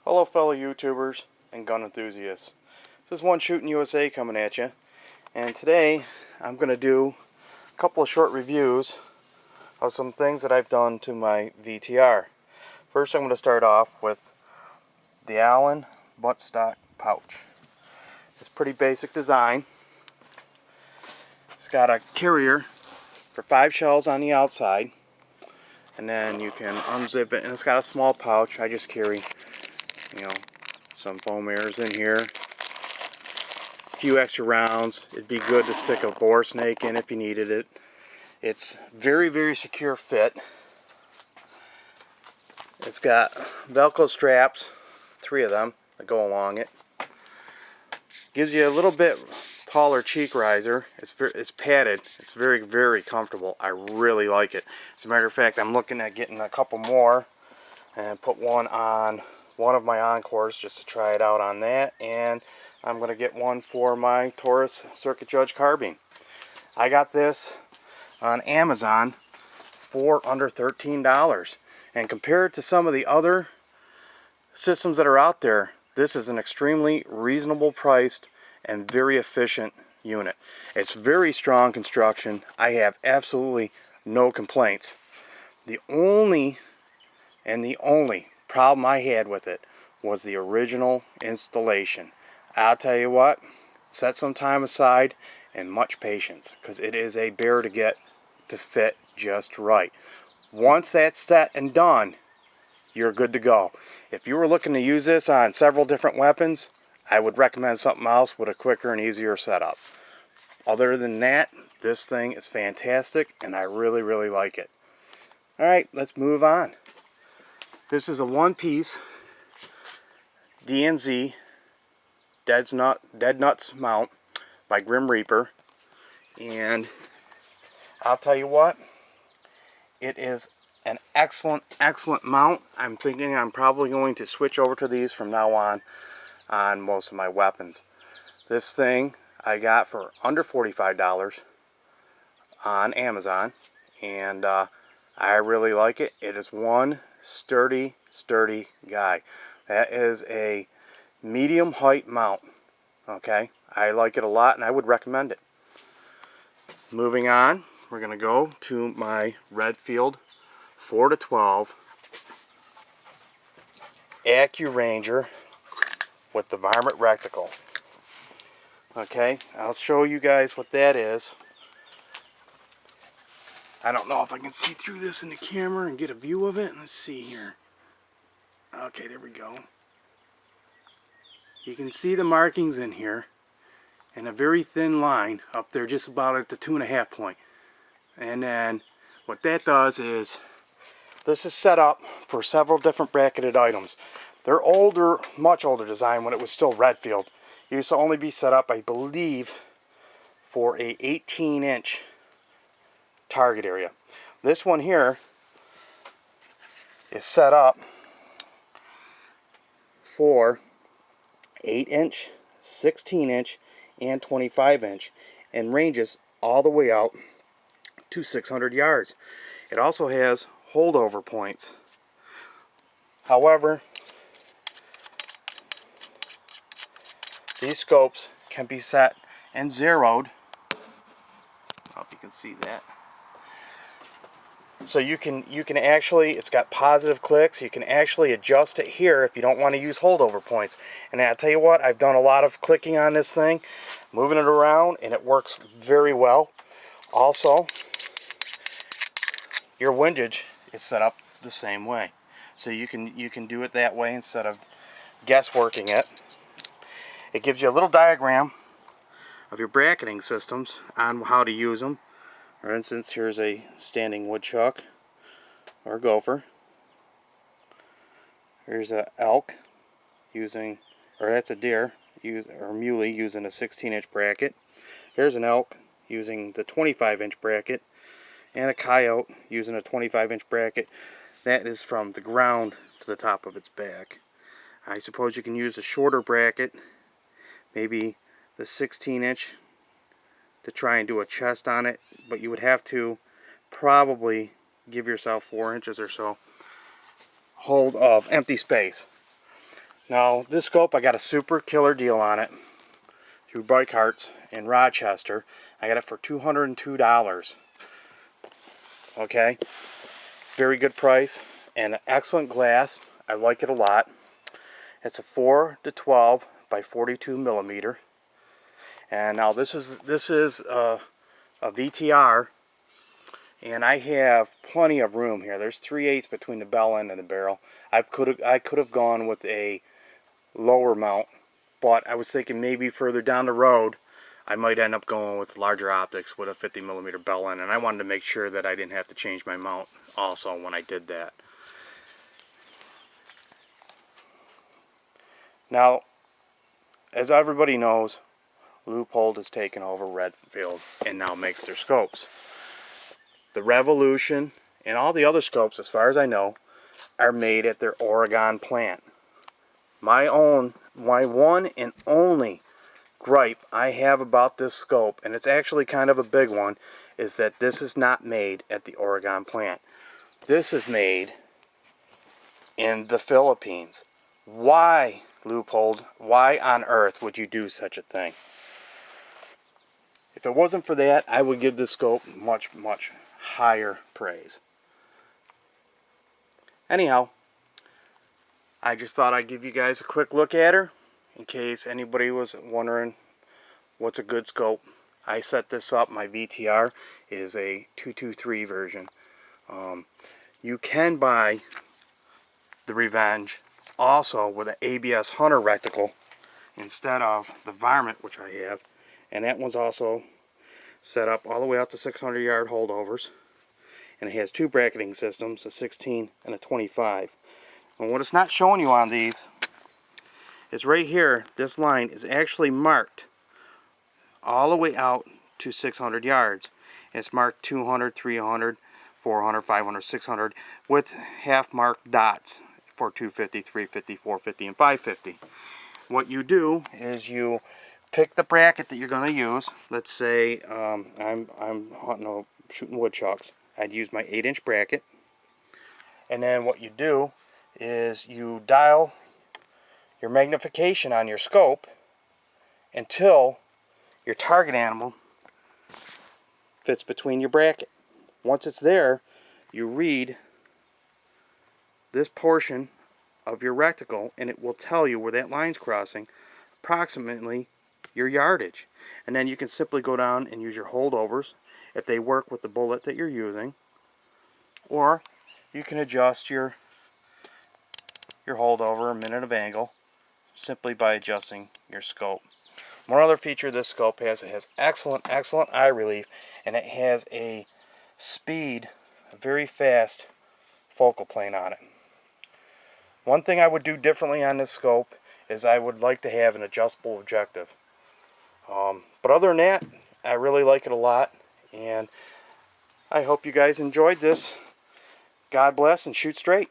Hello fellow YouTubers and gun enthusiasts. This is One Shooting USA coming at you, and today I'm going to do a couple of short reviews of some things that I've done to my VTR. First I'm going to start off with the Allen buttstock pouch. It's pretty basic design. It's got a carrier for 5 shells on the outside, and then you can unzip it, and it's got a small pouch. I just carry some foam mirrors in here, a few extra rounds. It'd be good to stick a bore snake in if you needed it. It's very secure fit. It's got Velcro straps, 3 of them that go along it. Gives you a little bit taller cheek riser. It's padded. It's very comfortable. I really like it. As a matter of fact, I'm looking at getting a couple more and put one on one of my Encores just to try it out on that, and I'm going to get one for my Taurus Circuit Judge carbine. I got this on Amazon for under $13, and compared to some of the other systems that are out there, this is an extremely reasonable priced and very efficient unit. It's very strong construction. I have absolutely no complaints. The only problem I had with it was the original installation. I'll tell you what, set some time aside and much patience, because it is a bear to get to fit just right. Once that's set and done, you're good to go. If you were looking to use this on several different weapons, I would recommend something else with a quicker and easier setup. Other than that, this thing is fantastic and I really like it. Alright, let's move on. This is a one-piece D&Z Dead Nuts mount by Grim Reaper, and I'll tell you what, it is an excellent mount. I'm thinking I'm probably going to switch over to these from now on most of my weapons. This thing I got for under $45 on Amazon, and I really like it. It is one sturdy guy. That is a medium height mount. Okay, I like it a lot and I would recommend it. Moving on, we're going to go to my Redfield 4-12 AccuRanger with the varmint reticle. Okay, I'll show you guys what that is. I don't know if I can see through this in the camera and get a view of it. Let's see here. Okay, there we go. You can see the markings in here and a very thin line up there just about at the 2.5 point. And then what that does is, this is set up for several different bracketed items. They're older, much older design when it was still Redfield. It used to only be set up, I believe, for a 18-inch target area. This one here is set up for 8-inch, 16-inch, and 25-inch, and ranges all the way out to 600 yards. It also has holdover points. However, these scopes can be set and zeroed. I don't know if you can see that. So you can actually, it's got positive clicks. You can actually adjust it here if you don't want to use holdover points. And I'll tell you what, I've done a lot of clicking on this thing, moving it around, and it works very well. Also, your windage is set up the same way, so you can do it that way instead of guessworking it. It gives you a little diagram of your bracketing systems on how to use them. For instance, here's a standing woodchuck or gopher. Here's an elk using, or that's a deer or muley using a 16-inch bracket. Here's an elk using the 25-inch bracket, and a coyote using a 25-inch bracket. That is from the ground to the top of its back. I suppose you can use a shorter bracket, maybe the 16-inch, to try and do a chest on it, but you would have to probably give yourself 4 inches or so hold of empty space. Now this scope, I got a super killer deal on it through Bike Hearts in Rochester. I got it for $202. Okay, very good price and excellent glass. I like it a lot. It's a 4-12 by 42 millimeter. And now this is a VTR, and I have plenty of room here. There's 3/8 between the bell end and the barrel. I could have gone with a lower mount, but I was thinking maybe further down the road I might end up going with larger optics with a 50 millimeter bell end, and I wanted to make sure that I didn't have to change my mount also when I did that. Now, as everybody knows, Leupold has taken over Redfield and now makes their scopes. The Revolution and all the other scopes, as far as I know, are made at their Oregon plant. My one and only gripe I have about this scope, and it's actually kind of a big one, is that this is not made at the Oregon plant. This is made in the Philippines. Why, Leupold? Why on earth would you do such a thing? If it wasn't for that, I would give this scope much, much higher praise. Anyhow, I just thought I'd give you guys a quick look at her in case anybody was wondering what's a good scope. I set this up. My VTR is a 223 version. You can buy the Revenge also with an ABS Hunter reticle instead of the Varmint, which I have, and that one's also set up all the way out to 600 yard holdovers, and it has two bracketing systems, a 16 and a 25. And what it's not showing you on these is right here, this line is actually marked all the way out to 600 yards. It's marked 200, 300, 400, 500, 600 with half marked dots for 250, 350, 450, and 550. What you do is you pick the bracket that you're going to use. Let's say I'm hunting shooting woodchucks. I'd use my 8-inch bracket, and then what you do is you dial your magnification on your scope until your target animal fits between your bracket. Once it's there, you read this portion of your reticle, and it will tell you where that line's crossing, approximately your yardage. And then you can simply go down and use your holdovers if they work with the bullet that you're using, or you can adjust your holdover a minute of angle simply by adjusting your scope. One other feature this scope has, it has excellent eye relief, and it has a very fast focal plane on it. One thing I would do differently on this scope is I would like to have an adjustable objective. But other than that, I really like it a lot, and I hope you guys enjoyed this. God bless and shoot straight.